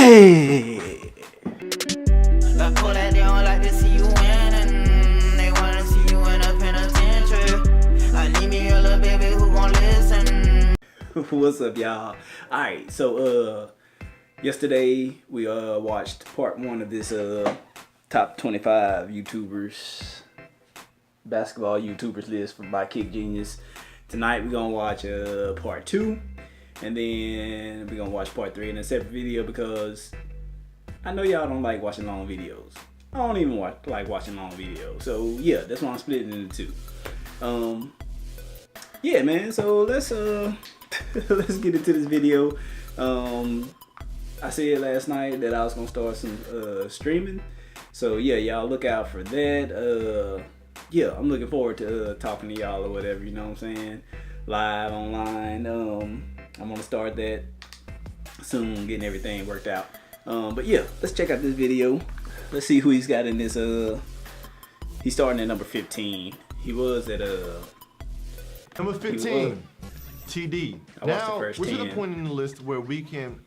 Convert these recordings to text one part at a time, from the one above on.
Hey! I pull that they don't like to see you winning. They wanna see you in a penitentiary. I need me a little baby who gon' listen. What's up, y'all? Alright, so yesterday we watched part 1 of this top 25 YouTubers, basketball YouTubers list by Kick Genius. Tonight we're gonna watch part 2, and then we're gonna watch part 3 in a separate video because I know y'all don't like watching long videos. I don't even like watching long videos. So yeah, that's why I'm splitting it into 2. Yeah, man. So let's let's get into this video. I said last night that I was gonna start some streaming. So yeah, y'all look out for that. Yeah, I'm looking forward to talking to y'all or whatever. You know what I'm saying? Live online. I'm gonna start that soon, getting everything worked out. But yeah, let's check out this video. Let's see who he's got in this. He's starting at number 15. He was at number 15, TD. Now, we're to the 10. point in the list where we can,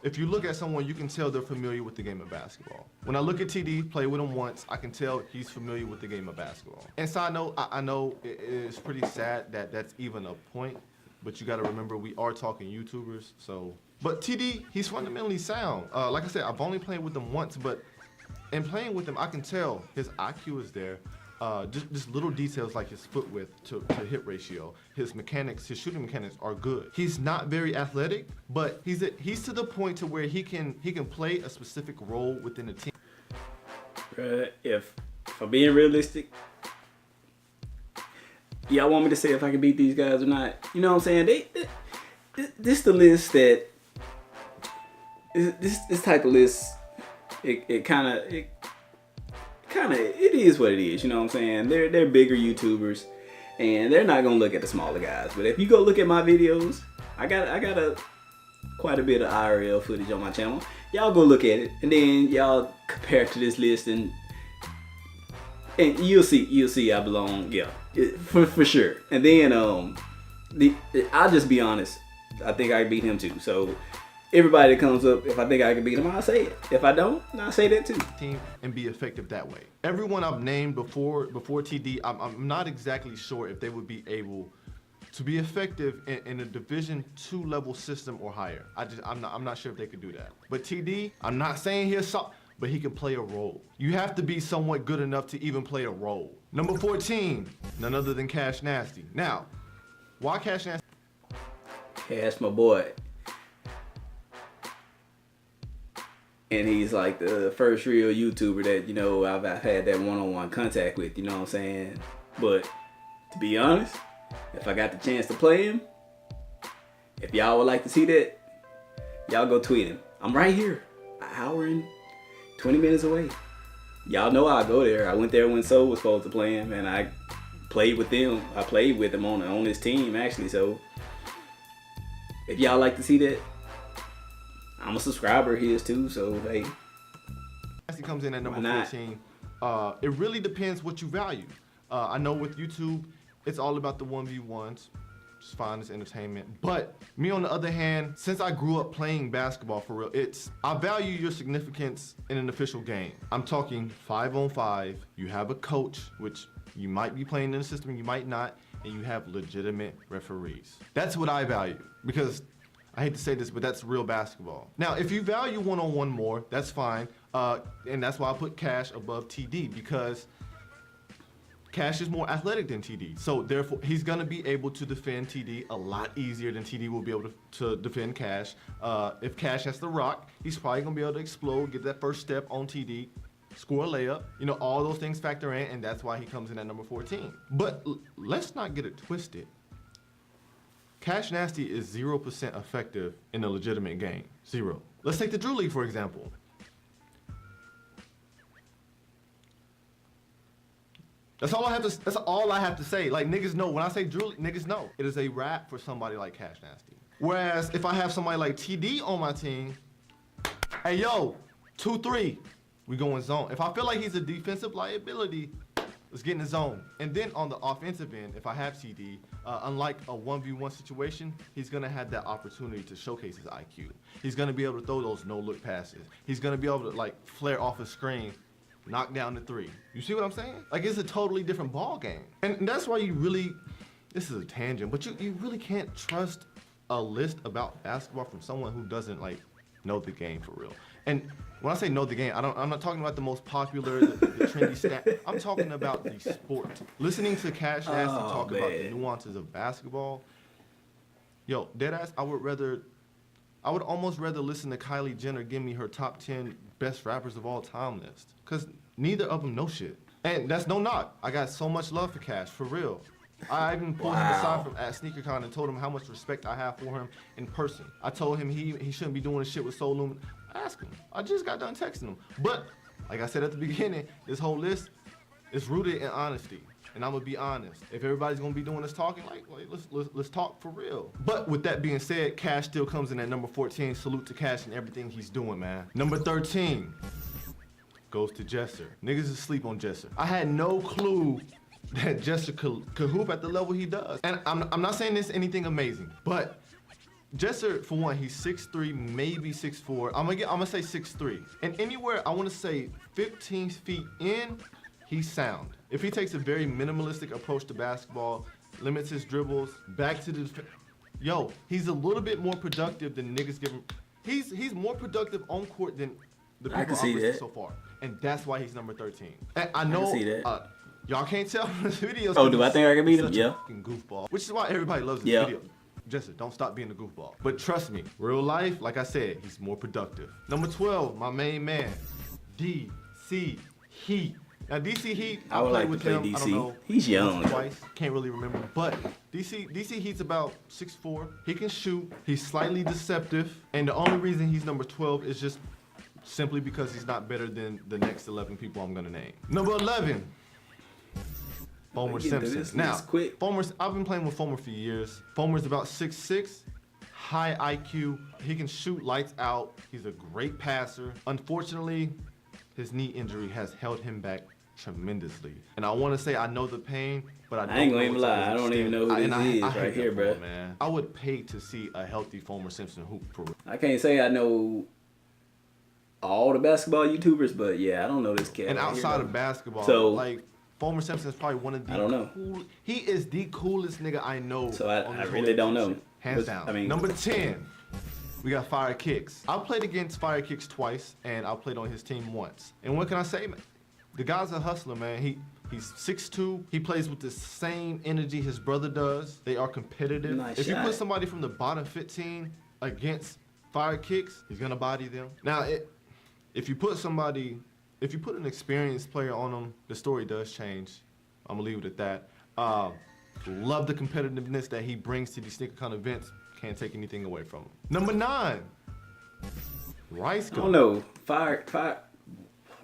if you look at someone, you can tell they're familiar with the game of basketball. When I look at TD, play with him once, I can tell he's familiar with the game of basketball. And side note, I know it's pretty sad that that's even a point, but you got to remember we are talking YouTubers, so. But TD, he's fundamentally sound. Like I said, I've only played with him once, but in playing with him, I can tell his IQ is there. Just little details like his foot width to hit ratio, his mechanics, his shooting mechanics are good. He's not very athletic, but he's to the point to where he can play a specific role within the team. If I'm being realistic, y'all want me to say if I can beat these guys or not? You know what I'm saying? This the list that this type of list. It kind of it is what it is. You know what I'm saying? They're bigger YouTubers, and they're not gonna look at the smaller guys. But if you go look at my videos, I got quite a bit of IRL footage on my channel. Y'all go look at it, and then y'all compare it to this list, and you'll see I belong. Yeah, for sure. And then I'll just be honest. I think I beat him too. So everybody that comes up, if I think I can beat him, I'll say it. If I don't, I'll say that too. Team and be effective that way. Everyone I've named before TD, I'm not exactly sure if they would be able to be effective in a Division II level system or higher. I'm not sure if they could do that. But TD, I'm not saying he's but he can play a role. You have to be somewhat good enough to even play a role. Number 14, none other than Cash Nasty. Now, why Cash Nasty? Cash, my boy. And he's like the first real YouTuber that, you know, I've had that one-on-one contact with, you know what I'm saying? But to be honest, if I got the chance to play him, if y'all would like to see that, y'all go tweet him. I'm right here, an hour and 20 minutes away. Y'all know I'll go there. I went there when Soul was supposed to play him, and I played with them. I played with him on his team, actually. So if y'all like to see that, I'm a subscriber of his too, so hey. He comes in at number 14. It really depends what you value. I know with YouTube, it's all about the 1v1s. It's fine, it's entertainment. But me on the other hand, since I grew up playing basketball for real, I value your significance in an official game. I'm talking 5-on-5, you have a coach, which you might be playing in the system, you might not, and you have legitimate referees. That's what I value, because I hate to say this, but that's real basketball. Now, if you value one-on-one more, that's fine. And that's why I put Cash above TD, because Cash is more athletic than TD. So therefore, he's gonna be able to defend TD a lot easier than TD will be able to defend Cash. If Cash has the rock, he's probably gonna be able to explode, get that first step on TD, score a layup. You know, all those things factor in, and that's why he comes in at number 14. But let's not get it twisted. Cash Nasty is 0% effective in a legitimate game. 0. Let's take the Drew League, for example. That's all I have to say. Like, niggas know. When I say Drew League, niggas know. It is a wrap for somebody like Cash Nasty. Whereas, if I have somebody like TD on my team, hey, yo, 2-3, we going zone. If I feel like he's a defensive liability, Let's get in the zone. And then on the offensive end, if I have CD, unlike a 1v1 situation, he's going to have that opportunity to showcase his IQ. He's going to be able to throw those no-look passes. He's going to be able to, like, flare off a screen, knock down the three. You see what I'm saying? Like, it's a totally different ball game. And that's why you really, this is a tangent, but you really can't trust a list about basketball from someone who doesn't, like, know the game for real. And when I say know the game, I'm not talking about the most popular, the trendy stat. I'm talking about the sport. Listening to Cash Nasty talk about the nuances of basketball. Yo, deadass, I would almost rather listen to Kylie Jenner give me her top 10 best rappers of all time list. Cause neither of them know shit. And that's no knock. I got so much love for Cash, for real. I even pulled him aside from at SneakerCon and told him how much respect I have for him in person. I told him he shouldn't be doing this shit with Soul Lumen. Ask him. I just got done texting him. But like I said at the beginning, this whole list is rooted in honesty. And I'm gonna be honest. If everybody's gonna be doing this talking, like let's talk for real. But with that being said, Cash still comes in at number 14. Salute to Cash and everything he's doing, man. Number 13 goes to Jesser. Niggas is asleep on Jesser. I had no clue that Jesser could hoop at the level he does. And I'm not saying this anything amazing, but Jesser, for one, he's 6'3", maybe 6'4". I'm gonna say 6'3". And anywhere I wanna say 15 feet in, he's sound. If he takes a very minimalistic approach to basketball, limits his dribbles, back to the he's a little bit more productive than niggas give him. He's more productive on court than the people I've listed so far. And that's why he's number 13. And I know y'all can't tell from this video. Oh, do I think I can beat him? Yeah. Fucking goofball. Which is why everybody loves this video. Jesser, don't stop being a goofball. But trust me, real life, like I said, he's more productive. Number 12, my main man, DC Heat. Now DC Heat, I would like to play DC. I don't know, he's young. Twice, can't really remember. But DC Heat's about 6'4". He can shoot. He's slightly deceptive. And the only reason he's number 12 is just simply because he's not better than the next 11 people I'm gonna name. Number 11. Fomer Simpson. Now, I've been playing with Fomer for years. Fomer's about 6'6", high IQ. He can shoot lights out. He's a great passer. Unfortunately, his knee injury has held him back tremendously. And I want to say I know the pain, but I ain't gonna even lie. I don't even know who this is right here, bro. Man, I would pay to see a healthy Fomer Simpson hoop for real. I can't say I know all the basketball YouTubers, but yeah, I don't know this cat. And outside of basketball, so like, Fomer Simpson is probably one of the he is the coolest nigga I know. So I really don't know. Hands down. I mean, number 10, we got Fire Kicks. I played against Fire Kicks twice, and I played on his team once. And what can I say, man? The guy's a hustler, man. He's 6'2". He plays with the same energy his brother does. They are competitive. If you put somebody from the bottom 15 against Fire Kicks, he's gonna body them. Now, if you put an experienced player on him, the story does change. I'm gonna leave it at that. Love the competitiveness that he brings to these SneakerCon events. Can't take anything away from him. Number 9, Rice Gum. I don't know. Fire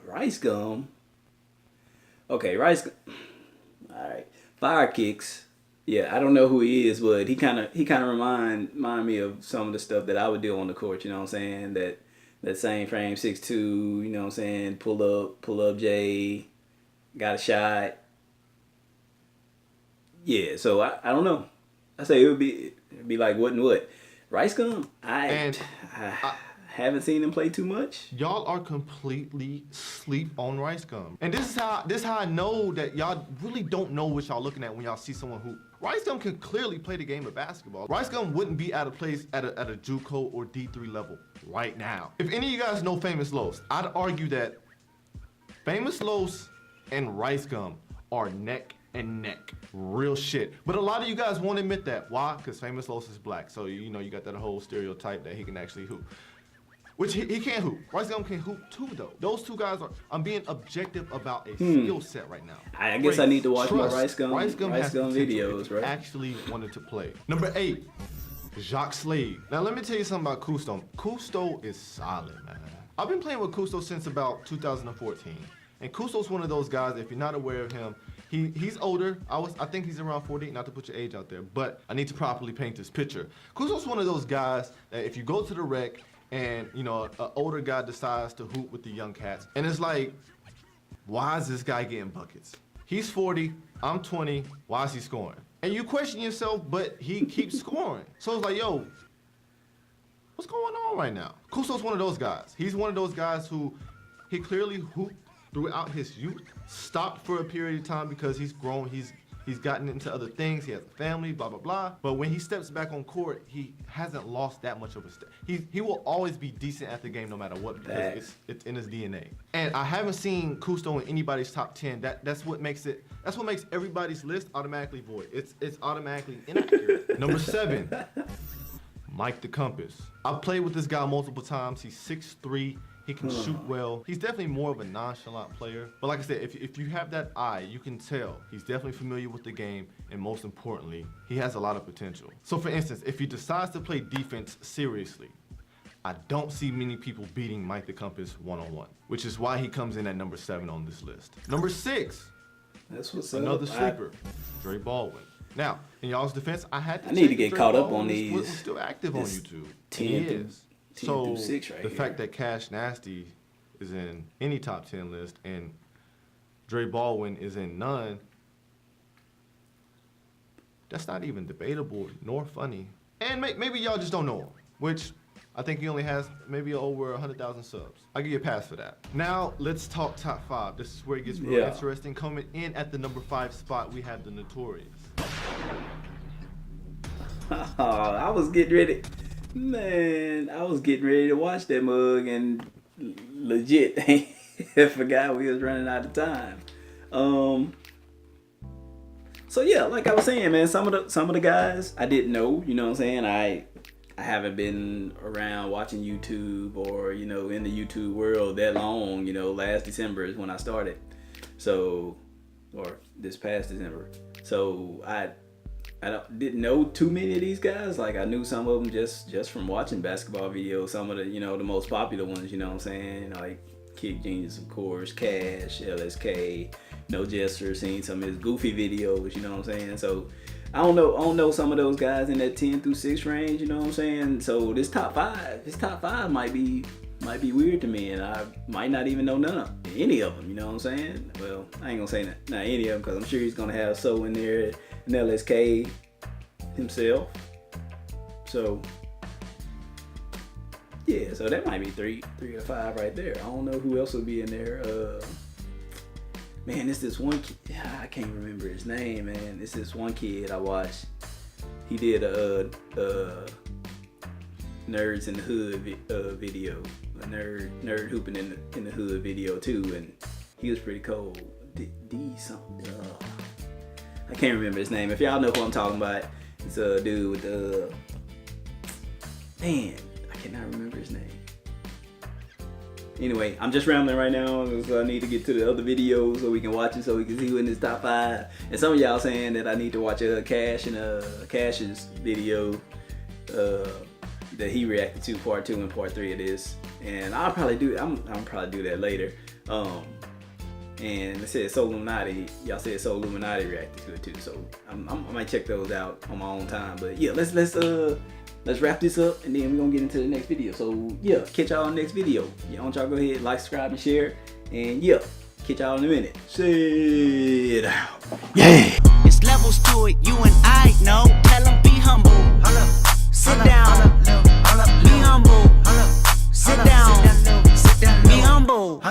Rice Gum. Okay, Rice Gum. All right. Fire Kicks. Yeah, I don't know who he is, but he kind of remind me of some of the stuff that I would do on the court. You know what I'm saying? That same frame, 6'2", you know what I'm saying? Pull up J, got a shot. Yeah, so I don't know. I say it would be like what and what. Rice Gum, I haven't seen him play too much. Y'all are completely sleep on Rice Gum. And this is how I know that y'all really don't know what y'all looking at when y'all see someone who Rice Gum can clearly play the game of basketball. Rice Gum wouldn't be out of place at a JUCO or D3 level right now. If any of you guys know Famous Los, I'd argue that Famous Los and Rice Gum are neck and neck. Real shit. But a lot of you guys won't admit that. Why? Because Famous Los is black. So, you know, you got that whole stereotype that he can actually hoop. Which he can't hoop. Rice Gum can hoop too, though. Those two guys I'm being objective about a skill set right now. I guess I need to watch more Rice Gum videos, right? Actually wanted to play. Number 8, Jacques Slade. Now, let me tell you something about Cousteau. Cousteau is solid, man. I've been playing with Cousteau since about 2014. And Cousteau's one of those guys, if you're not aware of him, he's older. I think he's around 40, not to put your age out there, but I need to properly paint this picture. Cousteau's one of those guys that if you go to the rec and, you know, an older guy decides to hoop with the young cats, and it's like, why is this guy getting buckets? He's 40, I'm 20, why is he scoring? And you question yourself, but he keeps scoring. So it's like, yo, what's going on right now? Kusto's one of those guys. He's one of those guys who he clearly hooped throughout his youth, stopped for a period of time because he's grown, he's gotten into other things, he has a family, blah, blah, blah. But when he steps back on court, he hasn't lost that much of a step. He will always be decent at the game no matter what, because it's in his DNA. And I haven't seen Kusto in anybody's top 10. That's what makes everybody's list automatically void. It's automatically inaccurate. Number 7, Mike the Compass. I've played with this guy multiple times. He's 6'3". He can shoot well. He's definitely more of a nonchalant player. But like I said, if you have that eye, you can tell he's definitely familiar with the game, and most importantly, he has a lot of potential. So for instance, if he decides to play defense seriously, I don't see many people beating Mike the Compass one-on-one, which is why he comes in at number 7 on this list. Number 6, that's what's another sleeper, Dre Baldwin. Now, in y'all's defense, I need to get caught up on these. Was still active on YouTube. 10 he is. 10 so through 6 right the here. fact that Cash Nasty is in any top 10 list and Dre Baldwin is in none, that's not even debatable nor funny. And maybe y'all just don't know him, which I think he only has maybe over 100,000 subs. I'll give you a pass for that. Now let's talk top 5. This is where it gets real interesting. Coming in at the number 5 spot, we have the Notorious. I was getting ready. Man, I was getting ready to watch that mug and legit I forgot we was running out of time. So yeah, like I was saying, man, some of the guys I didn't know, you know what I'm saying? I haven't been around watching YouTube or, you know, in the YouTube world that long, you know, last December is when I started. So, or this past December. So I didn't know too many of these guys. Like I knew some of them just from watching basketball videos. Some of the, you know, the most popular ones, you know what I'm saying? Like Kick Genius, of course, Cash, LSK, No Jester, seen some of his goofy videos, you know what I'm saying? So I don't know some of those guys in that 10 through 6 range, you know what I'm saying? So this top five might be weird to me, and I might not even know any of them, you know what I'm saying? Well, I ain't gonna say not any of them, because I'm sure he's gonna have So in there, and LSK himself. So yeah, so that might be three or 5 right there. I don't know who else would be in there. Man, it's this one kid. I can't remember his name, man. It's this one kid I watched. He did a Nerds in the Hood video, a nerd hooping in the hood video too, and he was pretty cold. D something. I can't remember his name. If y'all know who I'm talking about, it's a dude with the man. I cannot remember his name. Anyway, I'm just rambling right now, so I need to get to the other videos so we can watch it, so we can see who in this top 5. And some of y'all saying that I need to watch Cash and Cash's video that he reacted to, part 2 and part 3 of this. And I'll probably do. I'm probably do that later. And it said Soul Illuminati. Y'all said Soul Illuminati reacted to it too, so I might check those out on my own time. But yeah, let's wrap this up, and then we're gonna get into the next video. So yeah, catch y'all on the next video. Yeah, want y'all go ahead, like, subscribe, and share. And yeah, catch y'all in a minute. Sit down. Yeah. It's levels to it, you and I know. Tell them be humble. Sit down. Be humble. Sit down. Be humble.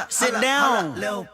Sit down.